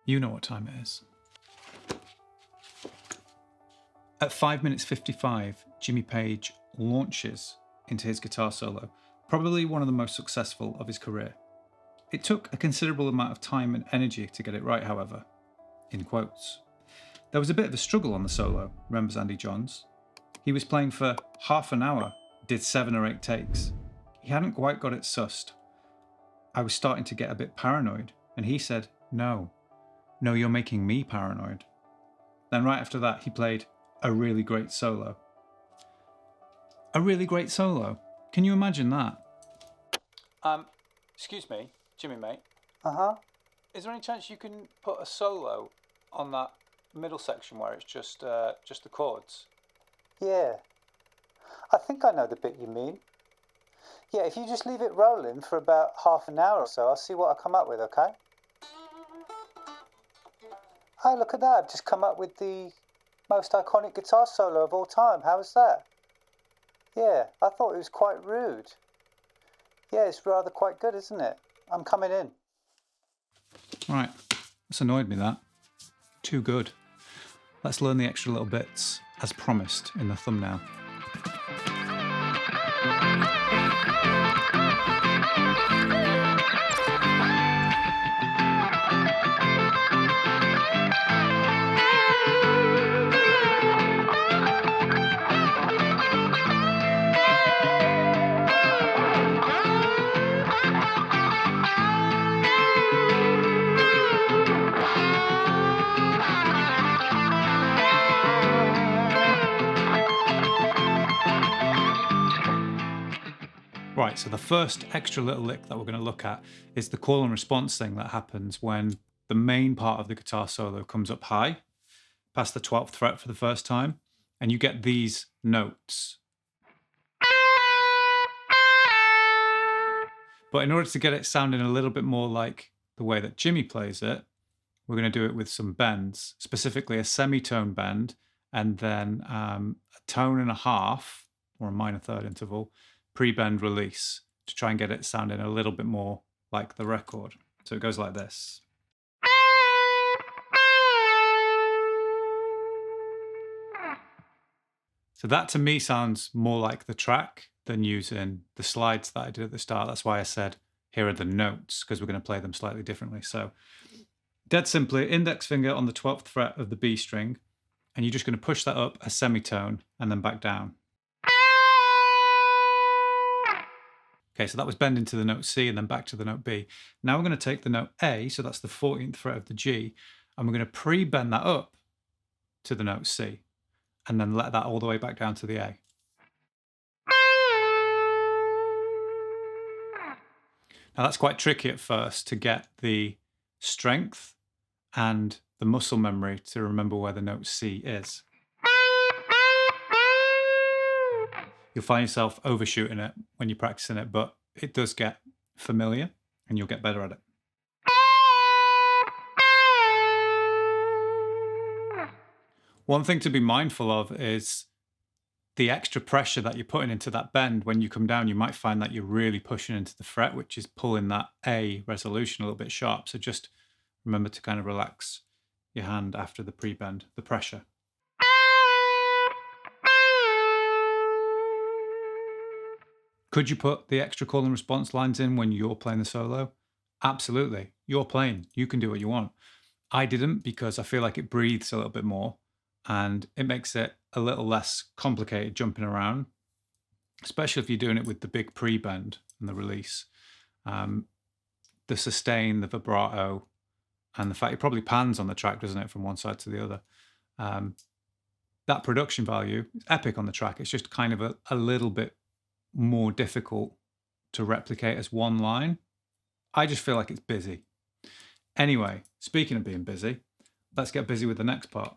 You know what time it is. At 5 minutes 55, Jimmy Page launches into his guitar solo, probably one of the most successful of his career. It took a considerable amount of time and energy to get it right, however, in quotes. There was a bit of a struggle on the solo, remembers Andy Johns. He was playing for half an hour, did 7 or 8 takes. He hadn't quite got it sussed. I was starting to get a bit paranoid, and he said, No, you're making me paranoid. Then right after that, he played a really great solo. A really great solo? Can you imagine that? Excuse me, Jimmy, mate. Uh-huh. Is there any chance you can put a solo on that middle section where it's just the chords? Yeah. I think I know the bit you mean. Yeah, if you just leave it rolling for about half an hour or so, I'll see what I come up with, okay? Oh, look at that. I've just come up with the most iconic guitar solo of all time. How was that? Yeah, I thought it was quite rude. Yeah, it's rather quite good, isn't it? I'm coming in. Right, that's annoyed me, that. Too good. Let's learn the extra little bits, as promised in the thumbnail. Right, so the first extra little lick that we're going to look at is the call and response thing that happens when the main part of the guitar solo comes up high, past the 12th fret for the first time, and you get these notes. But in order to get it sounding a little bit more like the way that Jimmy plays it, we're going to do it with some bends, specifically a semitone bend, and then a tone and a half, or a minor third interval, pre-bend release to try and get it sounding a little bit more like the record. So it goes like this. So that to me sounds more like the track than using the slides that I did at the start. That's why I said, here are the notes, because we're going to play them slightly differently. So dead simply, index finger on the 12th fret of the B string, and you're just going to push that up a semitone and then back down. Okay, so that was bending to the note C and then back to the note B. Now we're going to take the note A, so that's the 14th fret of the G, and we're going to pre-bend that up to the note C, and then let that all the way back down to the A. Now that's quite tricky at first to get the strength and the muscle memory to remember where the note C is. You'll find yourself overshooting it when you're practicing it, but it does get familiar and you'll get better at it. One thing to be mindful of is the extra pressure that you're putting into that bend. When you come down, you might find that you're really pushing into the fret, which is pulling that A resolution a little bit sharp. So just remember to kind of relax your hand after the pre-bend, the pressure. Could you put the extra call and response lines in when you're playing the solo? Absolutely. You're playing. You can do what you want. I didn't, because I feel like it breathes a little bit more and it makes it a little less complicated jumping around, especially if you're doing it with the big pre-bend and the release. The sustain, the vibrato, and the fact it probably pans on the track, doesn't it, from one side to the other. That production value is epic on the track. It's just kind of a little bit more difficult to replicate as one line. I just feel like it's busy. Anyway, speaking of being busy, let's get busy with the next part.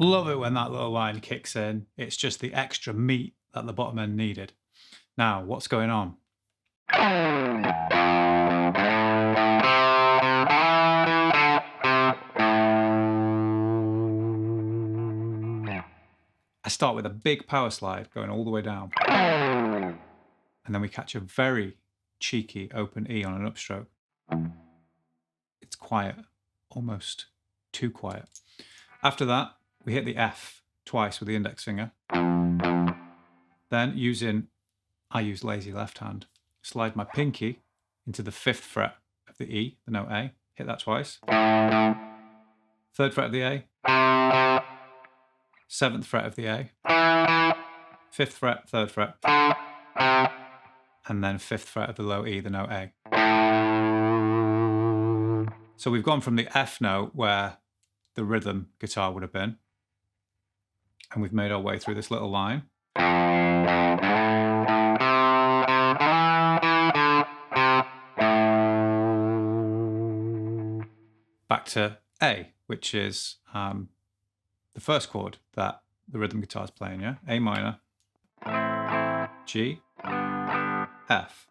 Love it when that little line kicks in. It's just the extra meat that the bottom end needed. Now, what's going on? I start with a big power slide going all the way down. And then we catch a very cheeky open E on an upstroke. It's quiet, almost too quiet. After that, we hit the F twice with the index finger. Then I use lazy left hand, slide my pinky into the 5th fret of the E, the note A, hit that twice. 3rd fret of the A, 7th fret of the A, 5th fret, 3rd fret, and then 5th fret of the low E, the note A. So we've gone from the F note where the rhythm guitar would have been, and we've made our way through this little line. Back to A, which is the first chord that the rhythm guitar is playing, yeah? A minor, G, F.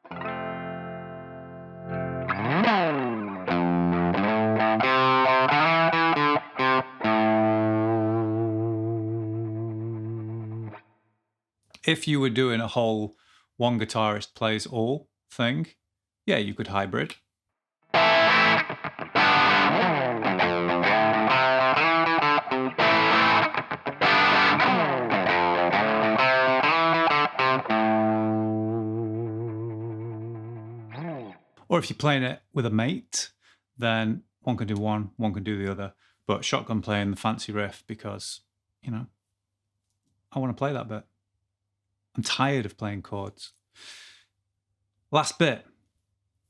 If you were doing a whole one guitarist plays all thing, yeah, you could hybrid. Or if you're playing it with a mate, then one can do one can do the other. But shotgun playing the fancy riff because, you know, I want to play that bit. I'm tired of playing chords. Last bit,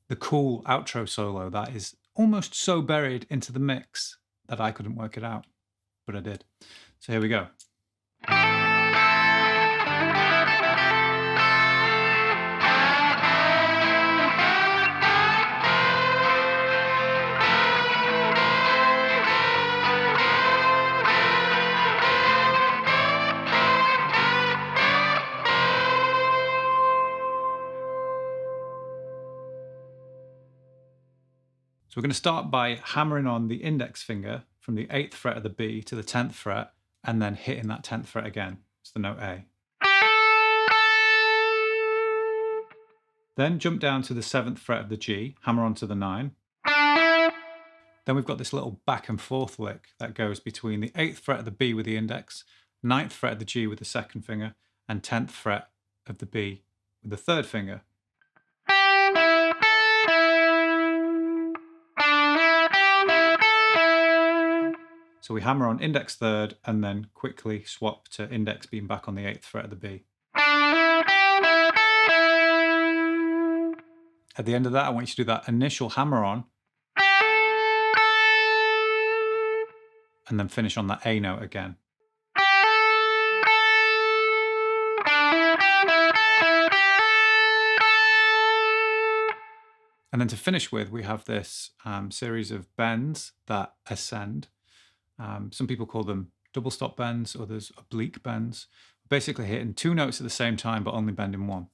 the cool outro solo that is almost so buried into the mix that I couldn't work it out, but I did. So here we go. So we're going to start by hammering on the index finger from the 8th fret of the B to the 10th fret, and then hitting that 10th fret again. It's the note A. Then jump down to the 7th fret of the G, hammer onto the 9. Then we've got this little back and forth lick that goes between the 8th fret of the B with the index, 9th fret of the G with the 2nd finger, and 10th fret of the B with the 3rd finger. So we hammer on index 3rd and then quickly swap to index being back on the 8th fret of the B. At the end of that, I want you to do that initial hammer on and then finish on that A note again. And then to finish with, we have this series of bends that ascend. Some people call them double stop bends, others oblique bends. Basically hitting 2 notes at the same time, but only bending 1.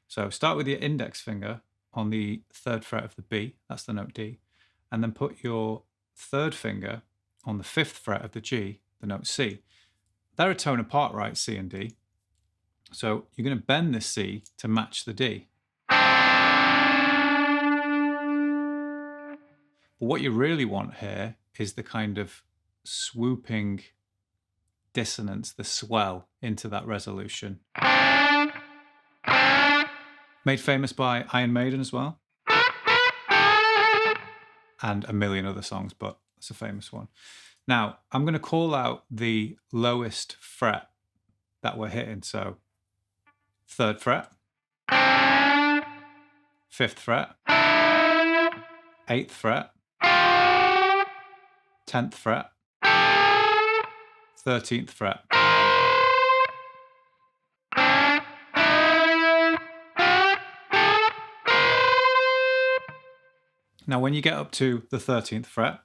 So start with your index finger on the 3rd fret of the B, that's the note D, and then put your 3rd finger on the 5th fret of the G, the note C. They're a tone apart, right, C and D. So you're going to bend this C to match the D. But what you really want here is the kind of swooping dissonance, the swell into that resolution. Made famous by Iron Maiden as well. And a million other songs, but it's a famous one. Now, I'm going to call out the lowest fret that we're hitting. So 3rd fret, 5th fret, 8th fret, 10th fret, 13th fret. Now, when you get up to the 13th fret,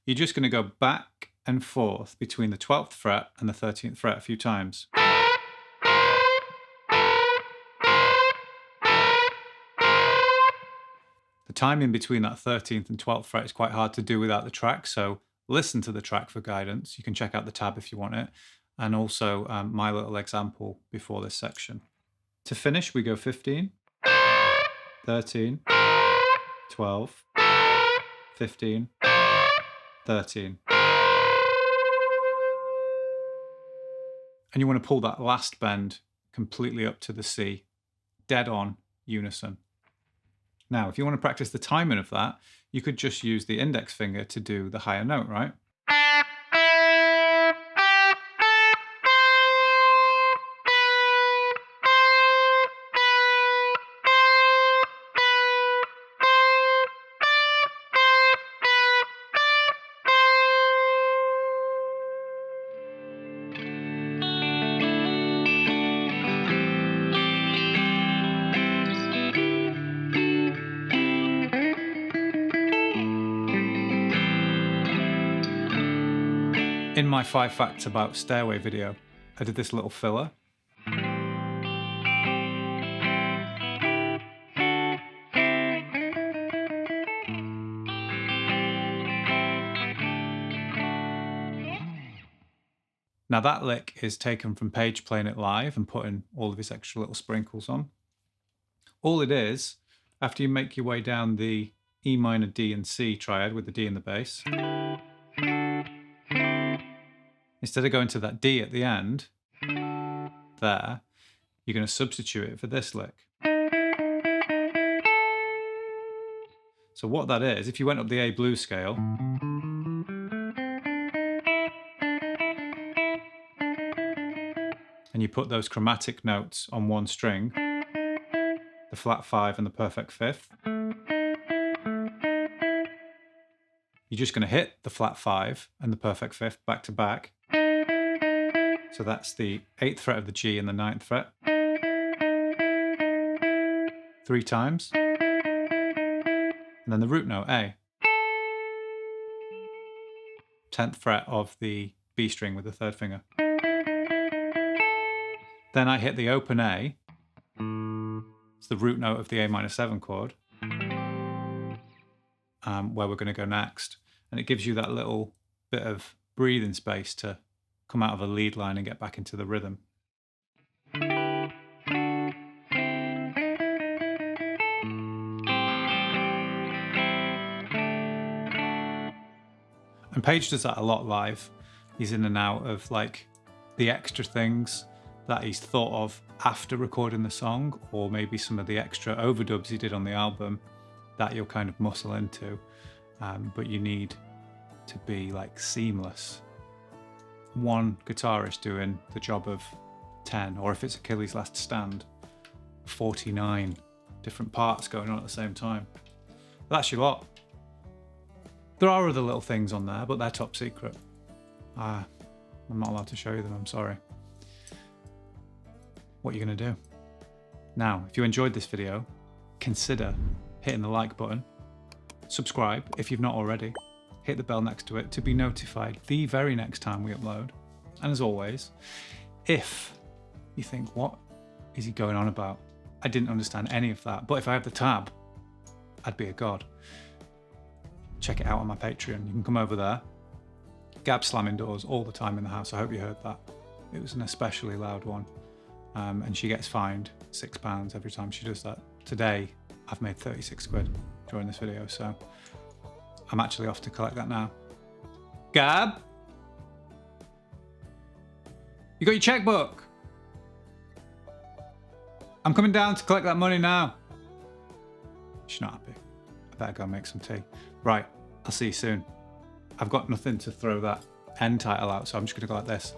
you're just going to go back and forth between the 12th fret and the 13th fret a few times. timing between that 13th and 12th fret is quite hard to do without the track, so listen to the track for guidance. You can check out the tab if you want it, and also my little example before this section. To finish, we go 15, 13, 12, 15, 13. And you want to pull that last bend completely up to the C, dead on unison. Now, if you want to practice the timing of that, you could just use the index finger to do the higher note, right? In my 5 facts about Stairway video, I did this little filler. Now that lick is taken from Page playing it live and putting all of his extra little sprinkles on. All it is, after you make your way down the E minor, D and C triad with the D in the bass, instead of going to that D at the end, there, you're going to substitute it for this lick. So what that is, if you went up the A blues scale, and you put those chromatic notes on one string, the flat 5 and the perfect 5th, you're just going to hit the flat 5 and the perfect 5th back to back. So that's the 8th fret of the G and the 9th fret. 3 times. And then the root note, A. 10th fret of the B string with the 3rd finger. Then I hit the open A. It's the root note of the A minor 7 chord, where we're going to go next. And it gives you that little bit of breathing space to come out of a lead line and get back into the rhythm. And Page does that a lot live. He's in and out of like the extra things that he's thought of after recording the song, or maybe some of the extra overdubs he did on the album that you'll kind of muscle into, but you need to be like seamless. One guitarist doing the job of 10, or if it's Achilles' Last Stand, 49 different parts going on at the same time. That's your lot. There are other little things on there, but they're top secret. I'm not allowed to show you them, I'm sorry. What are you going to do? Now, if you enjoyed this video, consider hitting the like button, subscribe if you've not already, hit the bell next to it to be notified the very next time we upload. And as always, if you think, what is he going on about? I didn't understand any of that, but if I had the tab, I'd be a god. Check it out on my Patreon. You can come over there. Gab's slamming doors all the time in the house. I hope you heard that. It was an especially loud one. And she gets fined £6 every time she does that. Today, I've made 36 quid during this video, so I'm actually off to collect that now. Gab? You got your checkbook? I'm coming down to collect that money now. She's not happy. I better go make some tea. Right, I'll see you soon. I've got nothing to throw that end title out, so I'm just going to go like this.